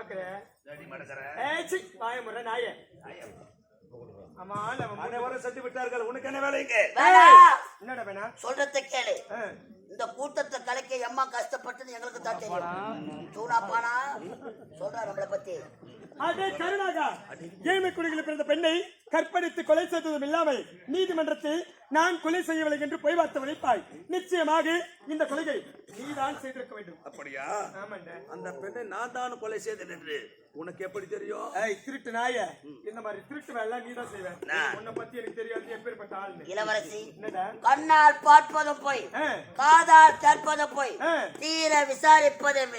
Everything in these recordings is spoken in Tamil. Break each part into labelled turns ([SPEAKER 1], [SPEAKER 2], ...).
[SPEAKER 1] பாக்குறேன் வாய முறை நாயே. ஆமா
[SPEAKER 2] அனைவரும் செத்து விட்டார்கள். உனக்கு என்ன வேலைங்க?
[SPEAKER 1] என்னடா வேணா
[SPEAKER 3] சொல்றத கேளு. இந்த கூட்டத்தை கலைக்க எம்மா கஷ்டப்பட்டது எங்களுக்கு தான் தெரியும். சூனா பானா சொல்றா நம்மளை பத்தி.
[SPEAKER 1] அதே கருணாகா ஏழ்மை குடிகளில் பிறந்த பெண்ணை கற்பழித்து கொலை செய்ததும் இல்லாமல் நீதிமன்றத்தில் நான் கொலை செய்யவில்லை என்று பொய் வார்த்தை வலிப்பாய். நிச்சயமாக இந்த கொலையை நீதான் செய்திருக்க வேண்டும்.
[SPEAKER 2] அப்படியா?
[SPEAKER 1] ஆமாண்ட.
[SPEAKER 2] அந்த பெண்ணை நான் தான் கொலை செய்தேன் என்று உனக்கு எப்படி தெரியும்?
[SPEAKER 1] திருட்டு நாய, இந்த மாதிரி திருட்டு வேலை நீதான் செய்வேன். உன்னை பத்தி எனக்கு தெரியாது. எப்பேற்பட்ட ஆள்
[SPEAKER 3] இளவரசி? கண்ணால் பார்ப்பதும் போய் காதால் கேட்பதும் போய் தீர விசாரிப்பதும்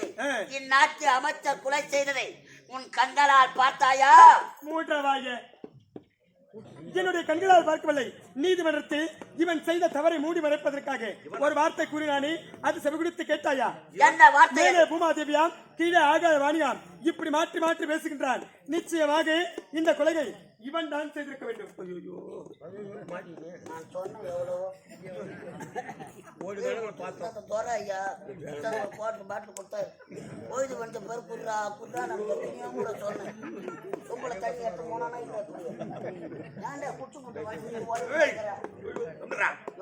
[SPEAKER 3] இந்நாட்டு அமைச்சர் கொலை செய்ததை உன் கண்களால் பார்த்தாயா?
[SPEAKER 1] மூன்றவாய என்னுடைய கண்களால் பார்க்கவில்லை. நீதிமன்றத்தில் இவன் செய்த தவறை மூடி மறைப்பதற்காக ஒரு வார்த்தை கூறினானே, அது செவிகுடித்து கேட்டாயா?
[SPEAKER 3] என்ன வார்த்தை?
[SPEAKER 1] மேலே பூமாதேவியாம், கீழே ஆகாய வாணியாம், இப்படி மாற்றி மாற்றி பேசுகின்றான். நிச்சயமாக இந்த கொலையை இவன் தான் செய்திருக்க வேண்டும்.
[SPEAKER 3] நான் சொன்ன எவ்வளவோ ஓய்து வந்து பேர் குர்ரா குர்ரா நம்ம கூட சொன்னேன். உங்களை தண்ணி எடுத்து போனானா இல்லை ஏன்டா குச்சு குட்டு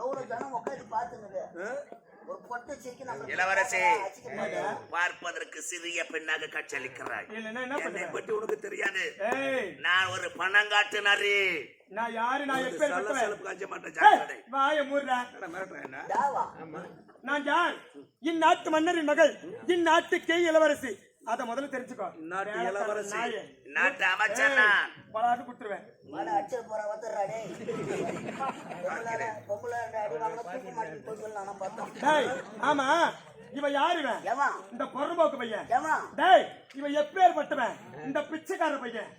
[SPEAKER 3] எவ்வளவு ஜனம் உட்காந்து பார்த்துங்க. ஒரு பொட்டை சிரிக்கு நம்ம
[SPEAKER 2] இளவரசி பார்ப்பதற்கு சிறிய பெண்ணாக காட்சியளிக்கிறாய். என்னை பற்றி உனக்கு தெரியாது. நான் ஒரு பணங்காட்டு நரி.
[SPEAKER 1] நான் யாரு? நான் நான் யார்? இந்நாட்டு மன்னரின் மகள், இந்நாட்டு கே இளவரசி. அத முதல்ல தெரிஞ்சுக்கோ.
[SPEAKER 2] நாட்டு இளவரசி,
[SPEAKER 1] நாட்டு அமைச்சர் நான் பலாது குடுத்துருவேன்.
[SPEAKER 3] மலை அடிச்சு போற வந்துடுறாடே. பொம்பளை அடி வாங்கினா தூக்கி மாட்டி போய் நான் பார்த்தேன்.
[SPEAKER 1] ஆமா, இவ யாரு? இந்த பொறும்போக்கு பையன். டேய், இவ எப்பேற்பட்டவன்? இந்த பிச்சைக்கார பையன்.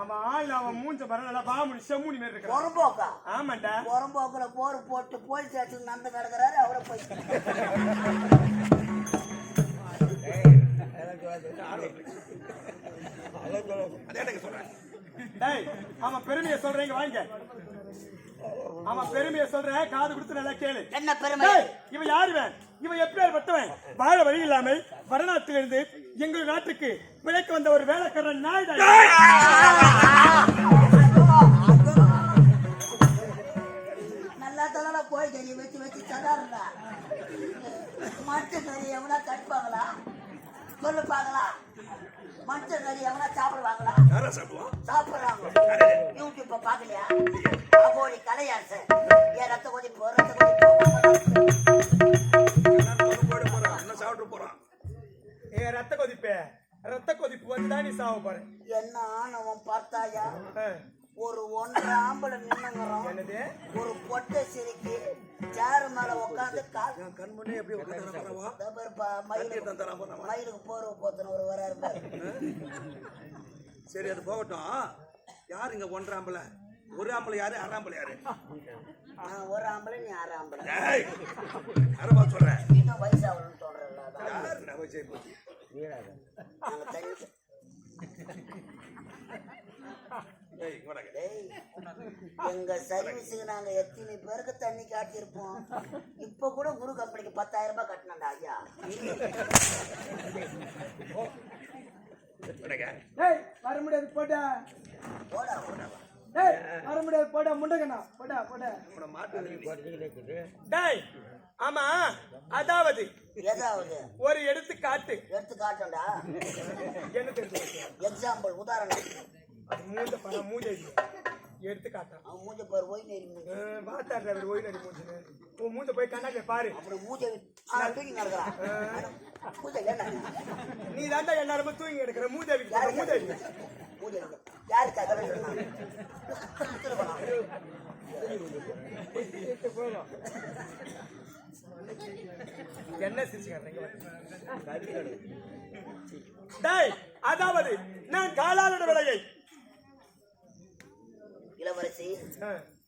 [SPEAKER 1] ஆமா, அவன் மூஞ்ச பரவாயில்ல, பாமுனி செம்முனி மாதிரி இருக்கு.
[SPEAKER 3] பொறும்போக்கா?
[SPEAKER 1] ஆமாண்டா.
[SPEAKER 3] பொறும்போக்குல போர் போட்டு போலீஸ் ஸ்டேஷன் நடந்து கிடக்குறாரு. அவரை போய்
[SPEAKER 1] அவன் பெருமையை சொல்றீங்க வாங்க. அவன் பெருமையை சொல்ற காது கொடுத்து நல்லா கேளு.
[SPEAKER 3] என்ன பெருமை?
[SPEAKER 1] இவன் யாருவன்? இவன் எப்பேற்பட்டவன்? வாழ வழி இல்லாமல் வடநாட்டிலிருந்து எங்கள் நாட்டுக்கு பிழைக்க வந்த ஒரு வேலைக்காரன் நாய்.
[SPEAKER 3] நல்லா தலை போய் கறி வச்சு வச்சு சதாருந்தா மட்டு கறி எவனா கட்டுப்பாங்களா சொல்லுப்பாங்களா? மட்டு கறி எவனா சாப்பிடுவாங்களா? சாப்பிடுறாங்க. யூடியூப்ப பாக்கலையா? அகோடி கலையாச ஏன் ரத்த கொதிப்பு
[SPEAKER 1] ரத்த கொதிப்பு ரத்த கொதிப்பு வந்துதான் நீ சாவ போற.
[SPEAKER 3] என்ன ஆனவன் பார்த்தாயா? ஒரு 1.5 ஆம்பளை நின்னுங்கிறோம். ஒரு பொட்டை சிரிக்கு சேரு மேல உட்காந்து
[SPEAKER 2] கண்முன்னே எப்படி
[SPEAKER 3] மயிலுக்கு போர்வ போத்தன ஒரு வர இருப்பாரு.
[SPEAKER 2] சரி, அது போகட்டும். யாரு இங்க 1.5 ஆம்பளை? ஒரு ஆம்பளை யாரு? 6 ஆம்பளை யாரு?
[SPEAKER 3] ஒரு ஆம்பளை, நீ 6 ஆம்பளை.
[SPEAKER 2] யாரப்பா சொல்ற?
[SPEAKER 3] இன்னும் வயசாகணும்னு சொல்றேன். எங்க சர்வீஸுக்கு நாங்க எத்தனை பேருக்கு தண்ணி காட்டியிருப்போம். இப்ப கூட குரு கம்பெனிக்கு 10,000 ரூபாய் கட்டினண்டா ஐயா.
[SPEAKER 1] வர முடியாது போட்டா
[SPEAKER 3] போடா
[SPEAKER 1] வர முடியாது போடா முண்டகண்ணா போடா போடா. ஆமா, அதாவது ஒரு எடுத்துக்காட்டு
[SPEAKER 3] எடுத்துக்காட்டுடா.
[SPEAKER 1] என்ன தெரிஞ்சு?
[SPEAKER 3] எக்ஸாம்பிள், உதாரணம்.
[SPEAKER 1] மூஞ்ச பணம் மூஞ்ச எடுத்துக்காட்டான்.
[SPEAKER 3] அவன் மூஞ்ச பாரு, ஓய் நெறி மூஞ்ச
[SPEAKER 1] வாத்தாடுற ஓய் நெறி மூஞ்சு. உன் மூஞ்ச போய் கண்ணாடி பாரு.
[SPEAKER 3] அப்புறம் மூஞ்ச தூக்கி நடக்கிறான்.
[SPEAKER 1] நீ தாண்டா எல்லாரும் தூங்கி எடுக்கிற மூதேவி மூதேவி
[SPEAKER 3] மூஞ்ச யாருக்காக
[SPEAKER 1] என்ன சிரிச்சுங்க? அதாவது நான் காலாளோட விலையை
[SPEAKER 3] இளவரசி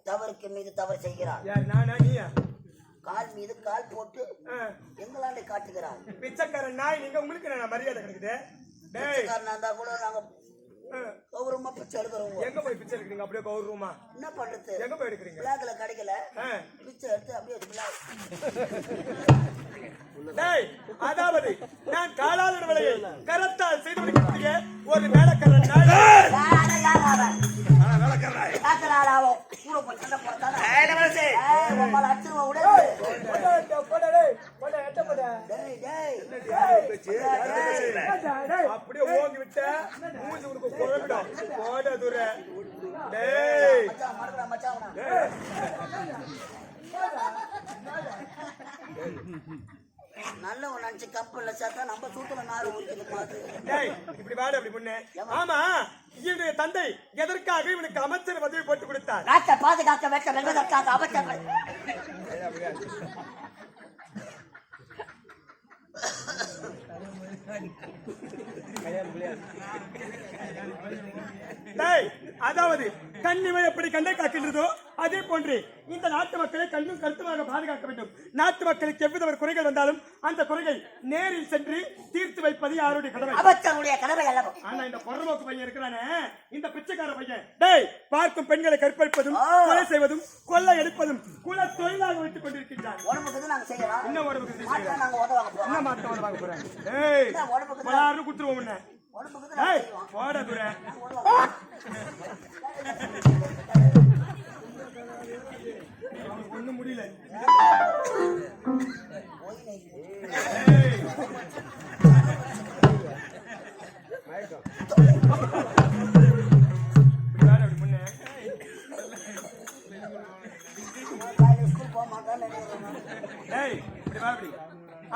[SPEAKER 3] தவறுக்கு மீது தவறு செய்கிறார்.
[SPEAKER 1] யார்? நானா நீயா?
[SPEAKER 3] கால் மீது கால் போட்டு எங்களாண்ட காட்டுகிறார்.
[SPEAKER 1] பிச்சைக்காரன் நாய் நீங்க. உங்களுக்கு நான் மரியாதை கிடைக்குது.
[SPEAKER 3] பிச்சைக்காரன் இருந்தா கூட நாங்க கௌரவமா பிச்சை எடுக்கிறவங்க
[SPEAKER 1] எங்க போய் பிச்சை எடுக்கிறீங்க அப்படியே கௌரவமா
[SPEAKER 3] என்ன பண்றது
[SPEAKER 1] எங்க போய் எடுக்கிறீங்க
[SPEAKER 3] பிளாக்ல கிடைக்கல பிச்சை எடுத்து அப்படியே
[SPEAKER 1] டேய் அதாவது நான் காலாளர் வேலையை கரத்தால் செய்து முடிக்கக்கூடிய ஒரு வேலைக்காரன் அப்படியே ஓங்கி விட்ட மூஞ்சி உனக்கு குழம்பிடும் போட தூர டேய்
[SPEAKER 3] நல்ல ஒரு நினைச்சு கப்பல்ல சேர்த்தா நம்ம சூத்துல நாறு ஊற்றிட்டு
[SPEAKER 1] இப்படி வாடு அப்படி முன்னே ஆமா இவனுடைய தந்தை எதற்காக இவனுக்கு அமைச்சர் பதவி போட்டு கொடுத்தார்
[SPEAKER 3] நாட்டை பாதுகாக்க வைக்க வெல்வதற்காக அமைச்சர்கள்
[SPEAKER 1] அதாவது கண்ணிமை எப்படி கண்ணை காக்கின்றதோ அதே போன்று இந்த நாட்டு மக்களை கண்ணும் கருத்துமாக பாதுகாக்க வேண்டும். நாட்டு மக்களுக்கு எவ்வித ஒரு குறைகள் வந்தாலும் அந்த குறையை நேரில் சென்று தீர்த்து வைப்பது யாருடைய கடமை?
[SPEAKER 3] அமைச்சருடைய கடமை அல்ல.
[SPEAKER 1] ஆனா இந்த பொறம்போக்கு பையன் இருக்கிறானே, இந்த பிச்சைக்கார பையன் டேய் பார்க்கும் பெண்களை கற்பழிப்பதும் கொலை செய்வதும் கொள்ளை எடுப்பதும் குல தொழிலாக வைத்துக் கொண்டிருக்கின்றார்.
[SPEAKER 3] உடம்புக்கு நாங்க செய்யலாம்.
[SPEAKER 1] என்ன உடம்புக்கு
[SPEAKER 3] நாங்க உதவாங்க போறோம்.
[SPEAKER 1] என்ன மாத்த உதவாங்க போறேன்? ஏய் பலாறு குத்துருவோம் உன்னை.
[SPEAKER 3] உடம்புக்கு
[SPEAKER 1] ஏய் போடா தூர. ஒண்ணும் முடியல.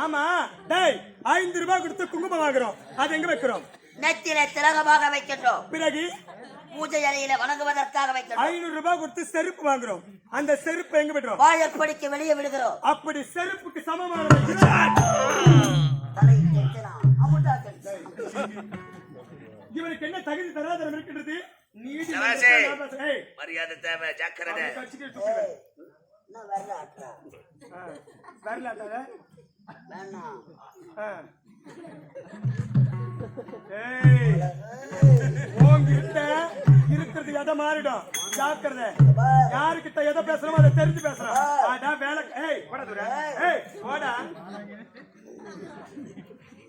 [SPEAKER 1] ஆமா டேய் 5 ரூபாய் கொடுத்து குங்குமம் வாங்குறோம், அது எங்க வைக்கிறோம்?
[SPEAKER 3] நெத்தியில திலகமாக வைக்கின்றோம்.
[SPEAKER 1] பிறகு
[SPEAKER 3] பூஜை அறையில வணங்குவதற்காக வைக்கிறோம்.
[SPEAKER 1] 500 ரூபாய் கொடுத்து செருப்பு வாங்குறோம், அந்த செருப்பு எங்க விடுறோம்?
[SPEAKER 3] வாழைப்படிக்கு வெளியே விடுகிறோம்.
[SPEAKER 1] அப்படி செருப்புக்கு சமமான இவனுக்கு என்ன தகுதி தராதரம் இருக்கின்றது? நீதி
[SPEAKER 2] மரியாதை தேவை, ஜாக்கிரதை.
[SPEAKER 1] இருக்கிறது எதை மாறிடும், ஜாக்கிரதை. யாருக்கிட்ட எதை பேசுறோமோ அதை தெரிஞ்சு பேசுறோம். அதான் வேலை. போடா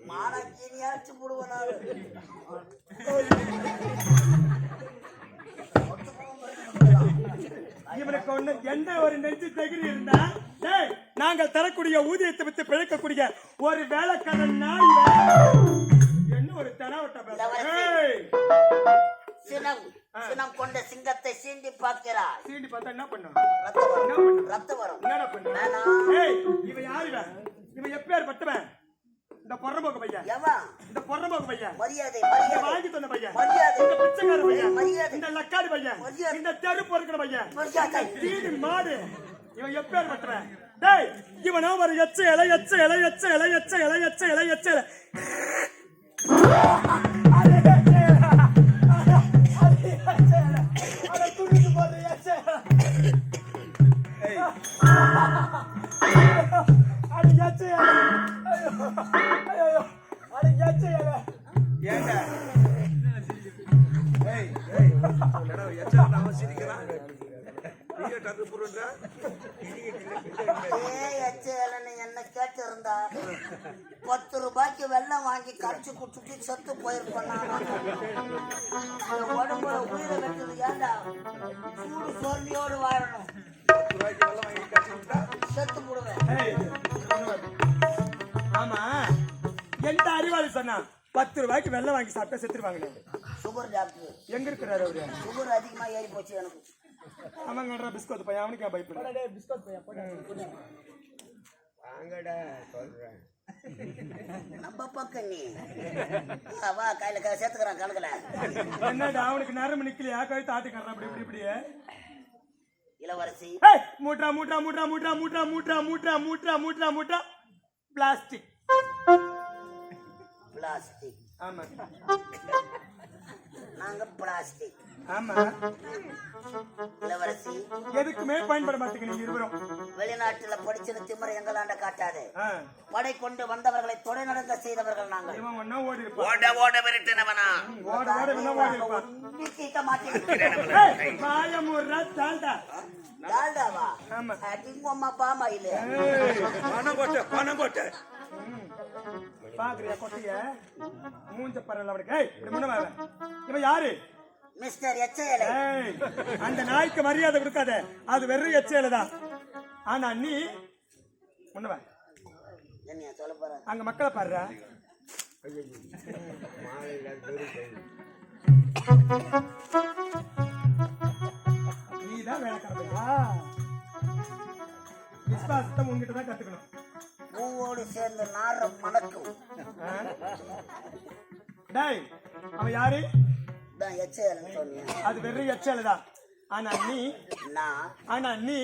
[SPEAKER 3] மானாச்சு போடுவாரு.
[SPEAKER 1] இவனுக்கு ஒண்ணு எந்த ஒரு நெஞ்சு தகுதி இருந்தா நாங்கள் தரக்கூடிய ஊதியத்தை விட்டு பிழைக்கக்கூடிய ஒரு வேலைக்காரன் என்ன ஒரு தராவட்ட
[SPEAKER 3] சினம் கொண்ட சிங்கத்தை சீண்டி பார்க்கிறார்.
[SPEAKER 1] சீண்டி பார்த்தா என்ன பண்ணும்?
[SPEAKER 3] ரத்தம் வரும்.
[SPEAKER 1] என்னடா பண்ண? இவன் யாரு? இவன் எப்பேர் பட்டவன்? இந்த பொறம்போக்கு பையன். இந்த பொறம்போக்கு பையன்.
[SPEAKER 3] மரியாதை
[SPEAKER 1] வாங்கி தந்த பையன்.
[SPEAKER 3] மரியாதை.
[SPEAKER 1] இந்த பிச்சைக்கார பையன். இந்த லக்காடி பையன். இந்த தெரு பொறுக்கிற பையன். தீனி மாடு. இவன் எப்பேர் பட்டவன்? டேய் இவனோ ஒரு எச்ச இலை எச்ச இலை எச்ச இலை எச்ச இலை எச்ச இலை எச்ச இலை.
[SPEAKER 3] என்ன கேட்டிருந்தா 10 ரூபாய்க்கு வெள்ளம் வாங்கி கடிச்சு குடிச்சுட்டு செத்து போயிருப்பேன். உடம்புல உயிரை வெட்டது ஏண்டா? சூடு சோர்மையோடு வாழணும். செத்து போடுவேன்.
[SPEAKER 1] ஆமா எந்த அறிவாளி சொன்னா 10 ரூபாய்க்கு வெள்ளம் வாங்கி சாப்பிட்டா செத்துருவாங்க?
[SPEAKER 3] சுகர் டாக்டர்
[SPEAKER 1] எங்க இருக்கிறாரு அவரு?
[SPEAKER 3] சுகர் அதிகமா ஏறி போச்சு எனக்கு.
[SPEAKER 1] அவங்கடா பிஸ்கட் பையன், அவனுக்கு பயப்படுறேன்.
[SPEAKER 3] நம்ம பக்கம் நீ வா கையில சேர்த்துக்கிறான் கணக்குல.
[SPEAKER 1] என்னடா அவனுக்கு நேரம் நிக்கலையா? கழுத்து ஆட்டுக்காரன் அப்படி இப்படி இப்படியே.
[SPEAKER 3] இளவரசி
[SPEAKER 1] மூட்டா மூட்டா மூட்டா மூட்டா மூட்டா மூட்டா மூட்டா மூட்டா மூட்டா மூட்டா பிளாஸ்டிக்.
[SPEAKER 3] பிளாஸ்டிக்.
[SPEAKER 1] ஆமா
[SPEAKER 3] நாங்க பிளாஸ்டிக்.
[SPEAKER 1] ஆமா,
[SPEAKER 3] இளவரசி
[SPEAKER 1] எதுக்குமே பயன்பட மாட்டேங்க நீங்க இருவரும்.
[SPEAKER 3] வெளிநாட்டுல படிச்சது திமிர எங்களாண்ட காட்டாது.
[SPEAKER 1] ஆ,
[SPEAKER 3] படை கொண்டு வந்தவர்களை தொடை நடந்த செய்தவர்கள் நாங்கள்.
[SPEAKER 1] இவன் ஒண்ணா ஓடி இருப்பான்.
[SPEAKER 2] ஓட ஓட விரட்டினவனா
[SPEAKER 1] ஓட ஓட இவன் ஓடி இருப்பான்.
[SPEAKER 3] தீட்ட மாட்டேன்.
[SPEAKER 1] ஏய், மாயமுறா தாண்டா.
[SPEAKER 3] டால்டாவா?
[SPEAKER 1] ஆமா.
[SPEAKER 3] அடிங்கம்மா பாமா இல்ல.
[SPEAKER 1] ஏய்,
[SPEAKER 2] பணம் போட்ட
[SPEAKER 1] பாக்குறியா கொட்டிய மூஞ்ச பரல அவனுக்கு. ஏய், இப்படி முன்ன வா. இவன் யாரு?
[SPEAKER 3] மிஸ்டர் எச்சேலை.
[SPEAKER 1] ஏய், அந்த நாய்க்கு மரியாதை கொடுக்காத, அது வெறும் எச்சேல தான். ஆனா நீ முன்ன வா.
[SPEAKER 3] என்ன சொல்ல போற?
[SPEAKER 1] அங்க மக்களை பாருடா. நீதான் வேலைக்காரப்பையா? விசுவாசத்தை உங்ககிட்ட தான் கத்துக்கணும்.
[SPEAKER 3] பூவோடு சேர்ந்து நாரம் மணக்கும்.
[SPEAKER 1] ஆ? டேய், அவன் யாரு?
[SPEAKER 3] தான் எச்சேலை சொன்னேன்.
[SPEAKER 1] அது வெறும் எச்சேல தான். ஆனா நீ
[SPEAKER 3] நான்
[SPEAKER 1] ஆனா நீ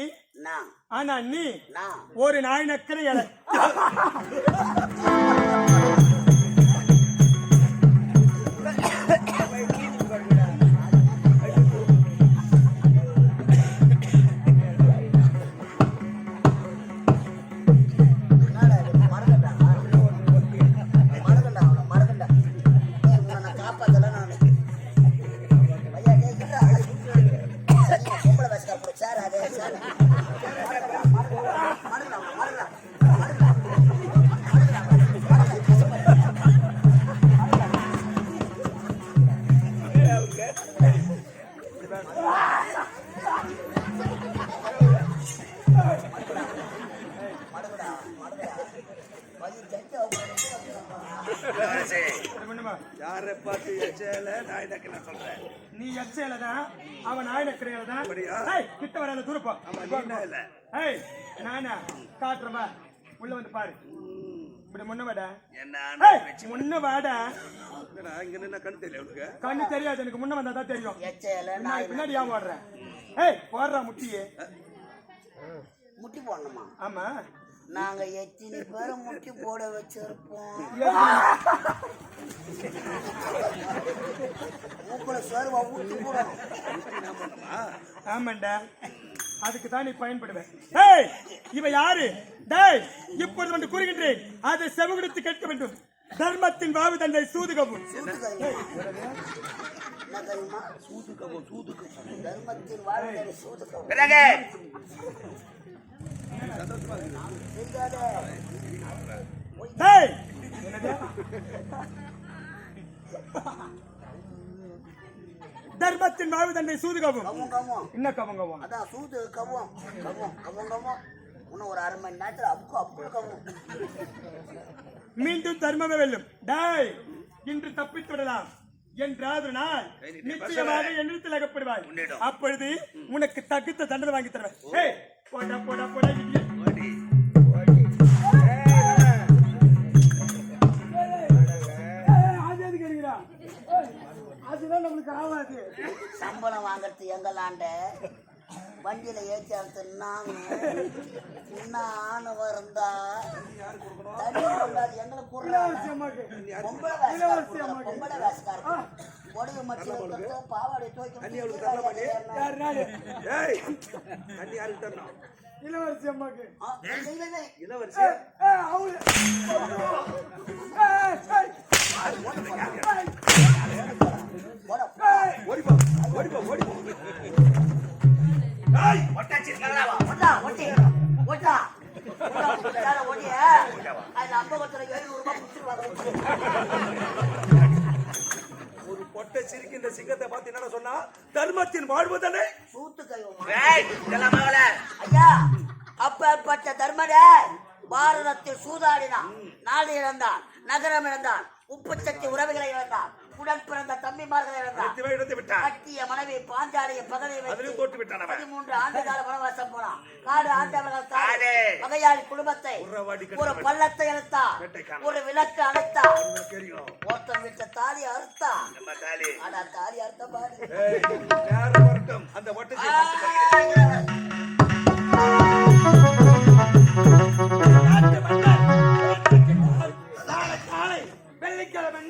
[SPEAKER 3] நான்
[SPEAKER 1] ஆனா நீ
[SPEAKER 3] நான்
[SPEAKER 1] ஒரு நாய் நக்கிற இலை.
[SPEAKER 2] யாரை பார்த்து எச்சேல நாய் நக்கல சொல்றேன்?
[SPEAKER 1] நீ எச்சேல தான், அவன் நாய் நக்கிற இலை தான். ஏய், கிட்ட வரல, தூரப்பா.
[SPEAKER 2] இல்ல
[SPEAKER 1] ஏய், நானா காட்டுறவா, உள்ள வந்து பாரு. இப்படி முன்ன வாடா.
[SPEAKER 2] என்ன
[SPEAKER 1] முன்ன வாடா.
[SPEAKER 2] இங்க நின்ன கண் தெரியல உனக்கு?
[SPEAKER 1] கண்ணு தெரியாது எனக்கு, முன்ன வந்தா தான் தெரியும்.
[SPEAKER 3] எச்சேலை
[SPEAKER 1] நான் பின்னாடி ஏன் ஓடுறேன்? ஏய், போடுறா முட்டியே.
[SPEAKER 3] முட்டி போடணுமா?
[SPEAKER 1] ஆமா,
[SPEAKER 3] நாங்க எத்தனை பேரும் முட்டி போட வச்சிருப்போம். மூக்குல சோறுவா ஊட்டி போடணும்.
[SPEAKER 1] ஆமாண்டா, அதுக்கு தான் நீ பயன்படுவேன். ஏய், இவ யாரு? டேய், இப்பொழுது வந்து கூறுகின்றேன், அதை செவிடுத்து கேட்க வேண்டும். தர்மத்தின் வாவு தந்தை சூதுகவும்.
[SPEAKER 3] தர்மத்தின் வாழ்க்கை சூதுக்கவும்.
[SPEAKER 2] பிறகு
[SPEAKER 1] டேய், என்னது? தர்மத்தின் வாவு தந்தை சூதுகவும். என்ன கவங்கவும்?
[SPEAKER 3] அதான் சூது கவும் கவும் கவும் கவும். இன்னும் ஒரு 1/2 மணி நேரத்துல அப்புக்கு அப்புக்கு கவும்.
[SPEAKER 1] மீண்டும் தர்மமே வெல்லும். டேய், இன்று தப்பித்து விடலாம் என்றாவது நாள் நிச்சயமாக என்னிடத்தில் அகப்படுவாய். அப்பொழுது உனக்கு தகுந்த தண்டனை வாங்கி தருவேன். ஏய், போடா போடா போடா இடியட். அதுதான் நம்மளுக்கு ஆகாது.
[SPEAKER 3] சம்பளம் வாங்கறது எங்களாண்ட வண்டியில ஏற்றி அறுத்து நாங்க இருந்தா தண்ணி கொண்டாது எங்களை பொம்பளை வேசக்கார உடைய மட்டும் பாவாடை
[SPEAKER 1] இளவரசி அம்மாக்கு
[SPEAKER 2] இளவரசி ஒரு பொட்டை சிரிக்கின்ற சிங்கத்தை பார்த்து என்ன சொன்னா? தர்மத்தின் வாழ்வுதானே
[SPEAKER 3] சூத்து கைவம்.
[SPEAKER 2] ஐயா,
[SPEAKER 3] அப்பேற்பட்ட தர்மட பாரதத்தில் சூதாடினான். நாடு இழந்தான், நகரம் இழந்தான், உப்பு சக்தி உறவுகளை இழந்தான், உடன் பிறந்த தம்பிமார்களை இழந்தான், கட்டிய மனைவி பாஞ்சாலிய பகலை 13 ஆண்டு கால வனவாசம் போனான். காடு ஆண்டவர்கள் பகையாளி குடும்பத்தை ஒரு பள்ளத்தை இழுத்தான், ஒரு விளக்கு அணைத்தான், ஒருத்தன் விட்ட தாலி அறுத்தான். ஆனா தாலி அறுத்த பாரு
[SPEAKER 1] அந்த வெள்ளிக்கிழமை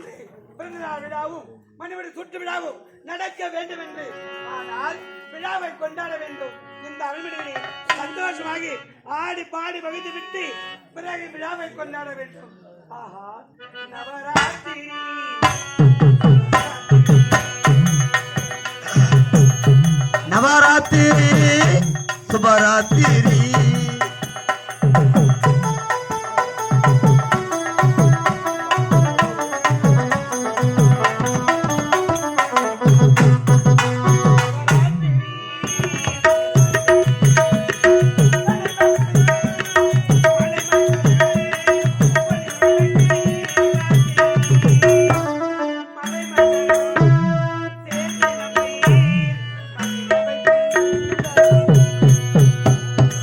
[SPEAKER 1] பிறந்த நாள் விழாவும் மணிவடி சுற்று விழாவும் நடக்க வேண்டும் என்று. ஆனால் விழாவை கொண்டாட வேண்டும். இந்த அரண்மனையை சந்தோஷமாகி ஆடி பாடி மகிழ்ந்து விட்டு பிறகு விழாவை கொண்டாட வேண்டும். ஆஹா, நவராத்திரி
[SPEAKER 4] நவராத்திரி சுபராத்திரி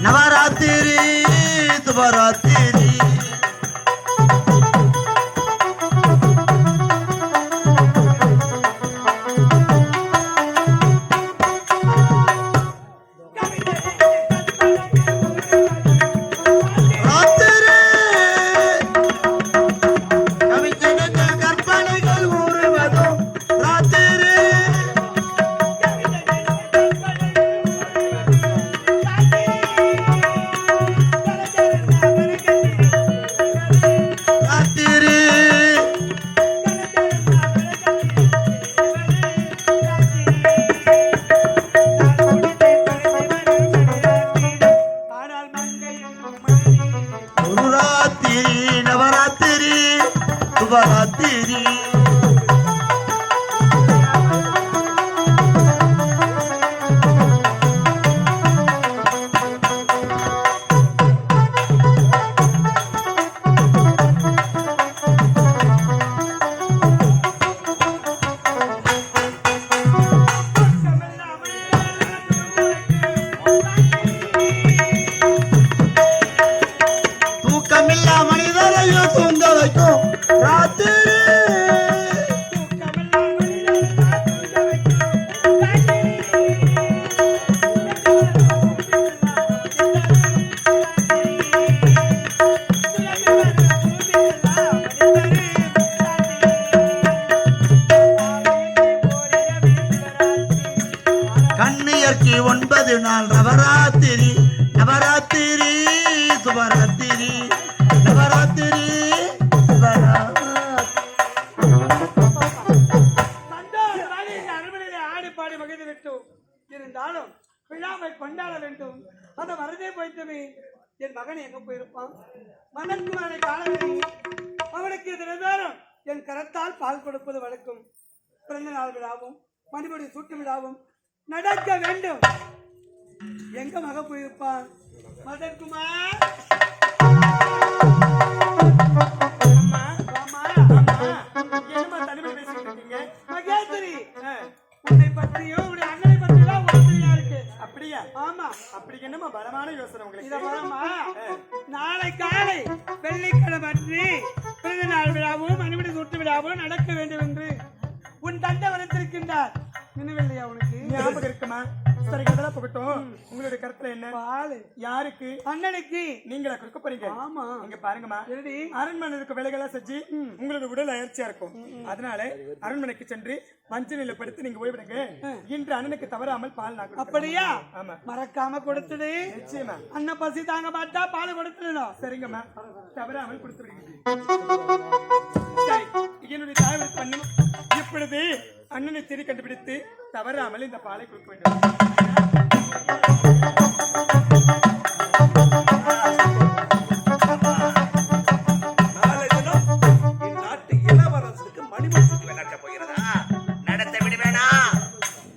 [SPEAKER 4] நவராத்திரி சுபராத்திரி நவராத்திரி சுபராத்திரி தூக்கமில்லா மனிதரையும் தூங்க வைக்கும் ராத்திரி கண்ணியர்க்கு 9 நாள் நவராத்திரி நவராத்திரி சுபராத்திரி நவராத்திரி
[SPEAKER 1] அரண்மனையிலே ஆடி பாடி மகிழ்ந்து விட்டோம். இருந்தாலும் விழாவை கொண்டாட வேண்டும். அதை மறந்தே போயிட்டமே. என் மகன் எங்க போயிருப்பான்? மனக்குமாரை காணவில்லை. அவனுக்கு தினந்தோறும் என் கரத்தால் பால் கொடுப்பது வழக்கம். பிறந்த நாள் விழாவும் மணிபடி சூட்டு விழாவும் நடக்க வேண்டும். எங்க மக போயிருப்பான்? மதன்குமார், என்னமா தனிமை பேசிட்டு இருக்கீங்க? மகேஸ்வரி, உன்னை பற்றியோ உடைய அண்ணனை பற்றியோ ஒன்றியா இருக்கு. அப்படியா? ஆமா. அப்படி என்னமா பலமான யோசனை உங்களுக்கு? இத பலமா? நாளை காலை வெள்ளிக்கிழமை அன்று பிறந்த நாள் விழாவும் மணிபடி சூட்டு விழாவும் நடக்க வேண்டும் என்று உன் தந்தை வளர்த்திருக்கின்றார். நினைவில்லையா உனக்கு? ஞாபகம் இருக்குமா? சரி, அதெல்லாம் போகட்டும். உங்களுடைய கருத்துல என்ன? பால் யாருக்கு? அண்ணனுக்கு. நீங்களா கொடுக்க போறீங்க? ஆமா. இங்க பாருங்கம்மா, அரண்மனை இருக்க வேலைகள்லாம் செஞ்சு உங்களோட உடல் அயற்சியா இருக்கும். அதனால அரண்மனைக்கு சென்று மஞ்சள் நிலை படுத்து நீங்க ஓய்விடுங்க. இன்று அண்ணனுக்கு தவறாமல் பால் நான். அப்படியா? ஆமா. மறக்காம கொடுத்துடு. நிச்சயமா. அண்ணன் பசி தாங்க மாட்டா, பால் கொடுத்துடணும். சரிங்கம்மா, தவறாமல் கொடுத்துருங்க. சரி, என்னுடைய தாய் பண்ணி இப்பொழுது அண்ணனை தேடி கண்டுபிடித்து தவறாமல் இந்த பாலை கொடுக்க வேண்டும்.
[SPEAKER 2] நாளை தினம் இந்நாட்டு இளவரசருக்கு மணிமுடி நடக்க போகிறதா? நடத்த விடுவேனா?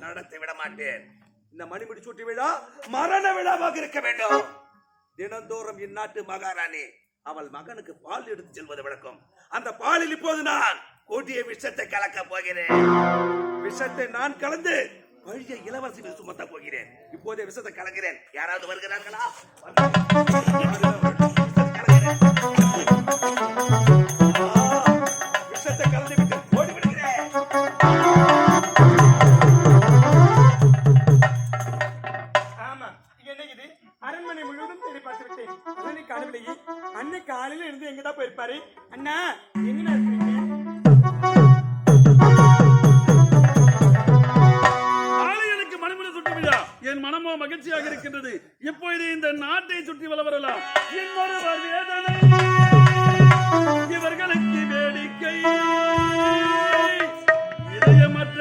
[SPEAKER 2] நடத்த விட மாட்டேன். இந்த மணிமுடி சூட்டு விழா மரண விழாவாக இருக்க வேண்டும். தினந்தோறும் இந்நாட்டு மகாராணி அவள் மகனுக்கு பால் எடுத்து செல்வது வழக்கம். அந்த பாலில் இப்போது நான் கொடிய விஷத்தை கலக்க போகிறேன். விஷத்தை நான் கலந்து பழைய இளவரசி மீது சுமத்த போகிறேன். இப்போதே விஷத்தை கலக்கிறேன். யாராவது வருகிறார்களா? விஷத்தை கலந்து விட்டு ஓடி விடுகிறேன்.
[SPEAKER 1] ஆமா, என்ன இது? அரண்மனை முழுவதும் தேடி பார்த்து விட்டேன். அண்ணனை காணவில்லையே. அண்ணன் காலையில இருந்து எங்கதான் போயிருப்பாரு? அண்ணா, எங்க இருக்கிறீங்க?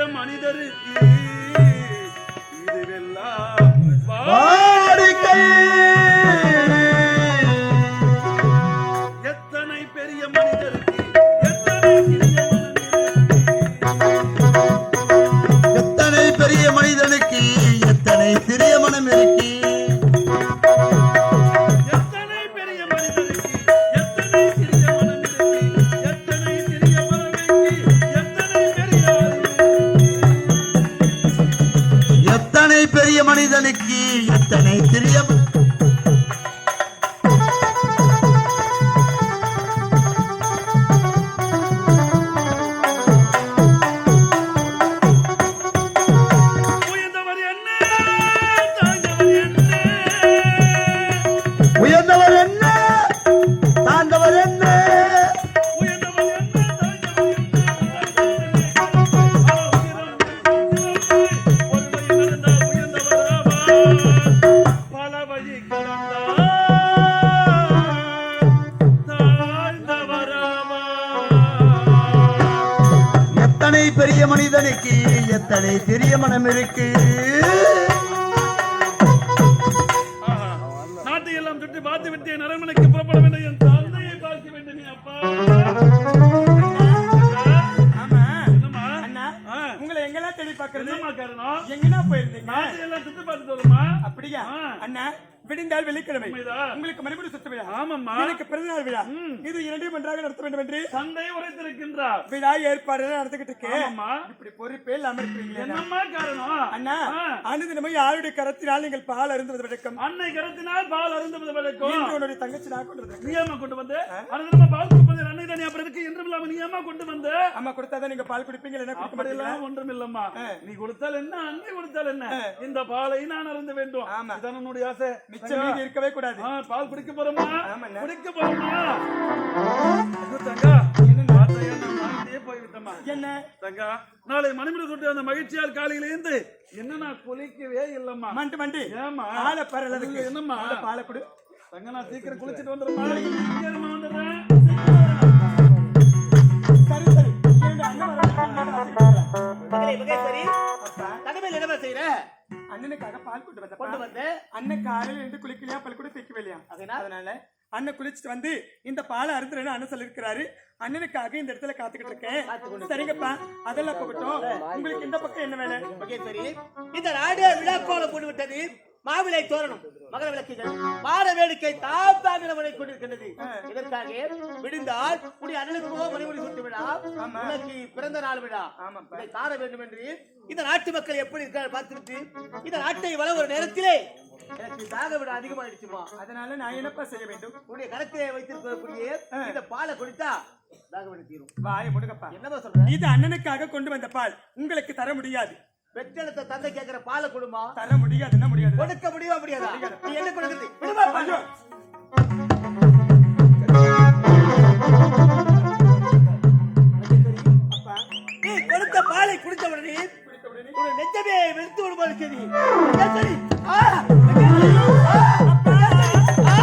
[SPEAKER 2] மனிதருக்கு இதுவெல்லாம்
[SPEAKER 4] வாடிக்கை
[SPEAKER 2] எத்தனை பெரிய மனிதருக்கு
[SPEAKER 4] எத்தனை பெரிய மனிதனுக்கு எத்தனை சிறிய மனம் இருக்கு
[SPEAKER 2] எத்தனை பெரிய மனிதருக்கு எத்தனை சிறிய மனம் இருக்கு எத்தனை சிறிய மனதிற்கு எத்தனை பெரிய
[SPEAKER 4] எத்தனை பெரிய மனிதனுக்கு எத்தனை சிறிய
[SPEAKER 2] உயர்ந்தவர் என்ன தாழ்ந்தவர் என்ன
[SPEAKER 4] உயர்ந்தவர் என்ன தாழ்ந்தவர் என்ன
[SPEAKER 2] உயர்ந்தவர் என்ன பல வழி
[SPEAKER 4] எத்தனை பெரிய மனிதனுக்கு எத்தனை சிறிய மனம் இருக்கு
[SPEAKER 2] நாட்டை எல்லாம் சுற்றி பார்த்து விட்டு என் அரண்மனைக்கு புறப்பட வேண்டும் என் தந்தையை பார்க்க வேண்டும் அப்பா
[SPEAKER 1] ஆமா
[SPEAKER 2] என்னம்மா
[SPEAKER 1] அண்ணா
[SPEAKER 2] ஆ.
[SPEAKER 1] உங்களை எங்கெல்லாம் தேடி பாக்குறது
[SPEAKER 2] என்னம்மா காரணம்
[SPEAKER 1] எங்கனா போயிருந்தீங்க
[SPEAKER 2] நாட்டை எல்லாம் சுற்றி பார்த்து வருமா
[SPEAKER 1] அப்படியா
[SPEAKER 2] ஆ.
[SPEAKER 1] அண்ணா விடிந்தால் வெள்ளிக்கிழமை
[SPEAKER 2] உண்மைதான்.
[SPEAKER 1] உங்களுக்கு மறுபடியும் சுத்த விழா
[SPEAKER 2] ஆமாம்மா
[SPEAKER 1] எனக்கு பிறந்தநாள் விழா
[SPEAKER 2] ம்.
[SPEAKER 1] இது இரண்டையும் ஒன்றாக நடத்த வேண்டும் என்று
[SPEAKER 2] தந்தை உரைத்திருக்கின்றார்
[SPEAKER 1] விழா ஏற்பாடு நடந்துகிட்டு இருக்கு
[SPEAKER 2] ஆமாம்மா
[SPEAKER 1] இப்படி பொறுப்பே இல்லாம இருக்கிறீங்களே அண்ணா.
[SPEAKER 2] என்னம்மா காரணம்
[SPEAKER 1] அண்ணா
[SPEAKER 2] ஆ.
[SPEAKER 1] அனுதினமும் யாருடைய கரத்தினால் நீங்கள் பால் அருந்துவது வழக்கம்
[SPEAKER 2] அன்னை கருத்தினால் பால் அருந்துவது வழக்கம்
[SPEAKER 1] இன்று உன்னுடைய தங்கச்சி நான் கொண்டு வந்திருக்கேன்.
[SPEAKER 2] நீ ஏமா கொண்டு வந்து அருந்தமா பால் கொடுப்பது அன்னை தானே அப்புறம் இருக்கு என்றும் இல்லாம நீ ஏமா கொண்டு வந்து
[SPEAKER 1] அம்மா கொடுத்தாதான் நீங்க பால் குடிப்பீங்க என்ன குடிக்க மாட்டீங்களா
[SPEAKER 2] அப்படியெல்லாம் ஒன்றும் இல்லம்மா நீ கொடுத்தால் என்ன அன்னை கொடுத்தால் என்ன இந்த பாலை நான் அருந்த வேண்டும்
[SPEAKER 1] ஆமா.
[SPEAKER 2] இதான் உன்னுடைய ஆசை
[SPEAKER 1] மிச்சம் மீதி இருக்கவே கூடாது
[SPEAKER 2] பால் குடிக்க போறோமா
[SPEAKER 1] ஆமாண்ணா.
[SPEAKER 2] குடிக்க போறோமா ஐயோ தங்கா என்ன வார்த்தையா நான் வாங்கிட்டே போய்விட்டம்மா
[SPEAKER 1] என்ன
[SPEAKER 2] தங்கா நாளை மணிமுடி சுட்டு அந்த மகிழ்ச்சியால் காலையில இருந்து என்ன நான் குளிக்கவே இல்லம்மா
[SPEAKER 1] மண்டு மண்டு
[SPEAKER 2] ஏமா
[SPEAKER 1] பாலை பரல
[SPEAKER 2] என்னம்மா
[SPEAKER 1] பாலை கொடு
[SPEAKER 2] தங்க நான் சீக்கிரம் குளிச்சிட்டு வந்துடுறேன் சீக்கிரமா வந்துடுறேன்
[SPEAKER 1] சரி சரி என்னுடைய அண்ணன்
[SPEAKER 3] மகளே மகேஸ்வரி
[SPEAKER 1] அப்பா,
[SPEAKER 3] கடமையில் என்ன செய்யற
[SPEAKER 1] அண்ணனுக்காக பால் கொண்டு வந்த
[SPEAKER 3] கொண்டு வந்து
[SPEAKER 1] அண்ணன் காலையில இருந்து குளிக்கலையா பல் கூட தைக்கவில்லையா அதனால அண்ணன் குளிச்சுட்டு வந்து இந்த பாலை அருந்துறேன்னு அண்ணன் சொல்லிருக்கிறாரு அண்ணனுக்காக இந்த இடத்துல காத்துக்கிட்டு இருக்கேன் சரிங்கப்பா அதெல்லாம் போகட்டும் உங்களுக்கு இந்த பக்கம் என்ன வேலை
[SPEAKER 3] மகேஸ்வரி இந்த நாடு விழாக்கோலம் போட்டு விட்டது மாவிலை தோரணம் மகர விளக்குகள் மாற வேடிக்கை தாத்தாமிரமனை கொண்டிருக்கின்றது இதற்காக விடுந்தால் உடைய அண்ணனுக்கோ மணிமுடி சுட்டு விழா உனக்கு பிறந்த நாள் விழா இதை காண வேண்டும் என்று இந்த நாட்டு மக்கள் எப்படி இருக்காரு பார்த்துவிட்டு இந்த நாட்டை வள ஒரு நேரத்திலே எனக்கு தாக விட அதிகமாயிடுச்சுமா
[SPEAKER 1] அதனால நான் என்னப்பா செய்ய வேண்டும்
[SPEAKER 3] உடைய கரத்திலே வைத்திருக்கக்கூடிய இந்த பாலை குடித்தா தாக விட தீரும்
[SPEAKER 1] வாய முடுங்கப்பா
[SPEAKER 3] என்னமா சொல்ற
[SPEAKER 1] இது அண்ணனுக்காக கொண்டு வந்த பால் உங்களுக்கு தர முடியாது
[SPEAKER 3] பெற்றெடுத்த தந்தை கேட்கிற பாலை கொடுமா
[SPEAKER 1] தர முடியாதுன்னா முடியாது
[SPEAKER 3] கொடுக்க முடியுமா முடியாதா நீ என்ன கொடுக்குறது விடுமா பால்.
[SPEAKER 1] அப்பா
[SPEAKER 3] நீ கொடுத்த பாலை குடித்த உடனே உன் நெஞ்சமே வெளுத்து விடுமா இருக்கிறது மகேஸ்வரி, ஆ, மகேஸ்வரி, ஆ,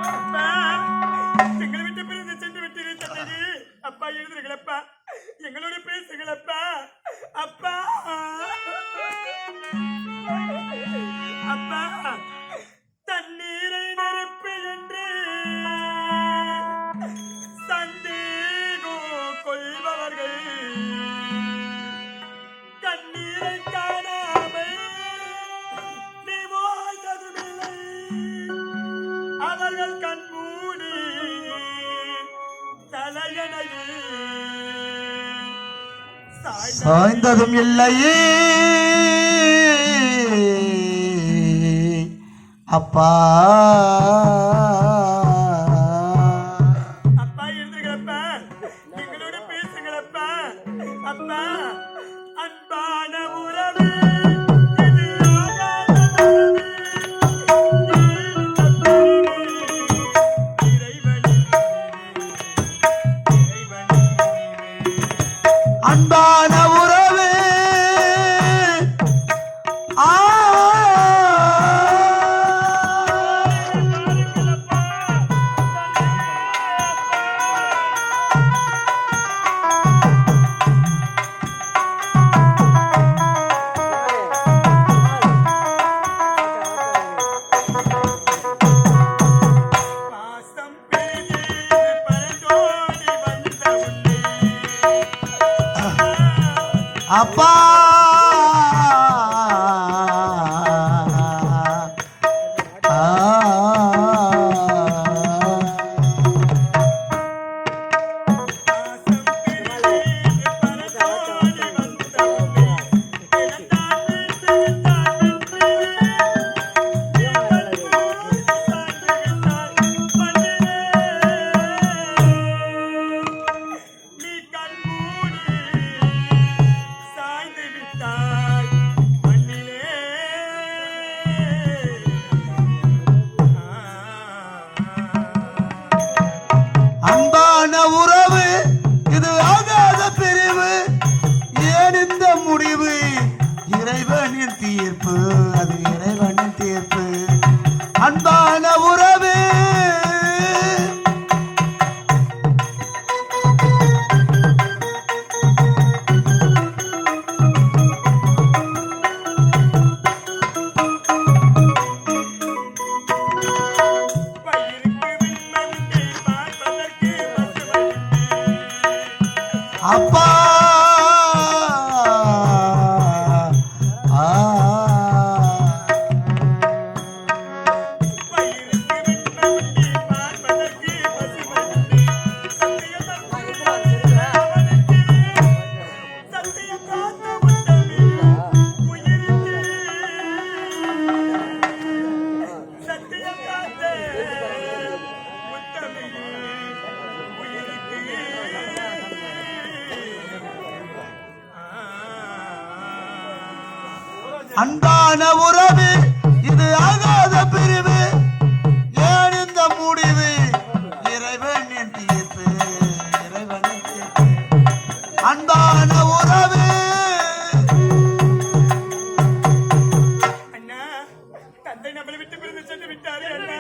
[SPEAKER 1] அப்பா, எங்களை விட்டு பிரிந்து சென்று விட்டீர்கள் தந்தையே. அப்பா எழுதுங்களப்பா எங்களோட பேசுங்களப்பா அப்பா அப்பா தண்ணீரை நெருப்பு என்று சந்தேகம் கொள்பவர்கள் கண்ணீரை காணாமல் நீ வாழ்ந்ததுமில்லை அவர்கள் கண்மூடி தலையணையில்
[SPEAKER 4] சாய்ந்ததும் இல்லையே அப்பா
[SPEAKER 1] அப்பா எழுதுங்களப்பா எங்களோட பேசுங்களப்பா அப்பா அன்பான உறவு இது ஆகாத உறவு. ஏன் தப்பினே? இறைவனின்
[SPEAKER 4] அன்பான உறவு அப்பா அன்பான உறவு இது ஆகாத பிரிவு, ஏன் இந்த முடிவு? இறைவனின் தீர்ப்பு, அது இறைவனின் தீர்ப்பு. அன்பான உறவு அப்பா அன்பான உறவு இது ஆகாத பிரிவு, ஏன் இந்த முடிவு? இறைவனின் தீர்ப்பு, இறைவனின் தீர்ப்பு. அன்பான உறவு
[SPEAKER 1] அண்ணா, தந்தை நம்மளை விட்டு பிரிந்து சென்று விட்டாரே அண்ணா.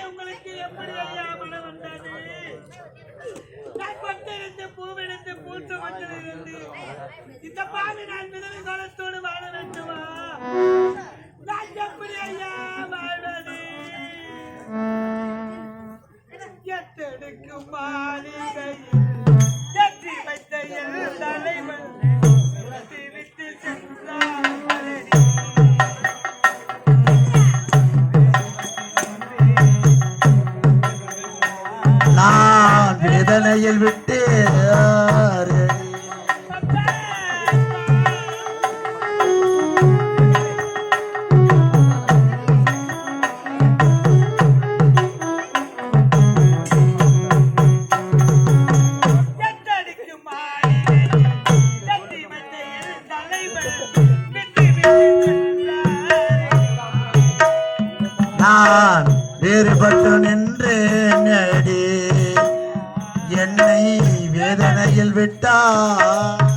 [SPEAKER 1] உங்களுக்கு எப்படி ஐயா மனம் வந்தது? நான் பட்டிருந்து பூவெடுத்து பூத்து வந்திருந்து இந்த பாவி நான் விதவை காலத்தோடு வாழ வேண்டுமா? நான் எப்படி ஐயா வாழ்வது? எத்தெடுக்கும் மாளிகையில் ஏற்றி வைத்த என் தலைவன் விட்டு சென்றார்.
[SPEAKER 4] நான் வேதனையில் விட்டு நான் வேறுபட்டு நின்றேன் அடி, என்னை வேதனையில் விட்டார்.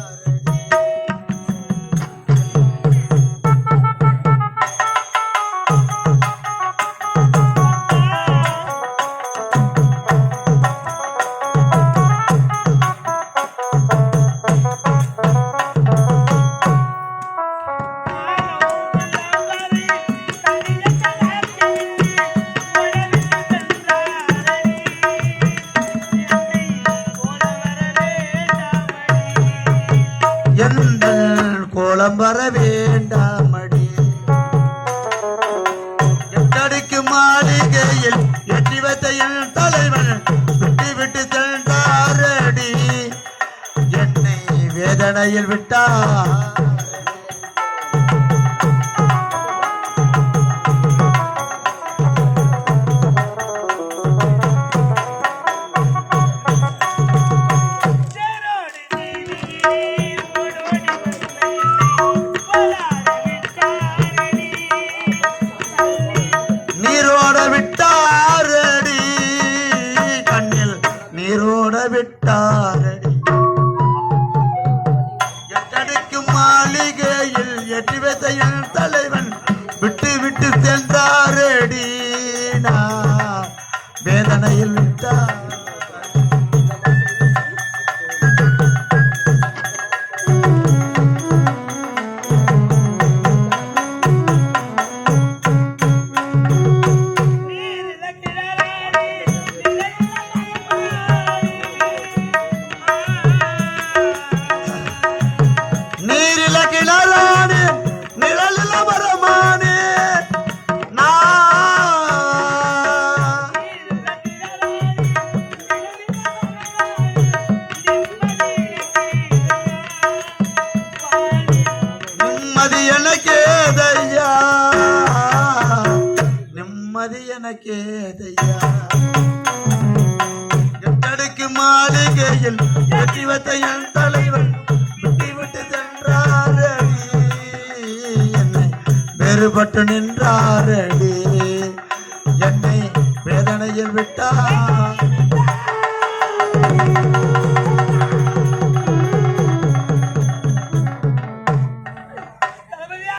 [SPEAKER 4] கோலம் வர வேண்டாமடி, எட்டடிக்கு மாளிகையில் எட்டி வைத்த என் தலைவன் விட்டு விட்டு சென்றாரடி, என்னை வேதனையில் விட்டார். விட்டாரடி எட்டடிக்கு மாலை எனக்கேதையா எட்டடுக்கு மாளிகையில் வெற்றி வைத்த என் தலைவன் விட்டு விட்டு சென்றாரடி என்னை வேறுபட்டு நின்றாரடி என்னை வேதனையில் விட்டார்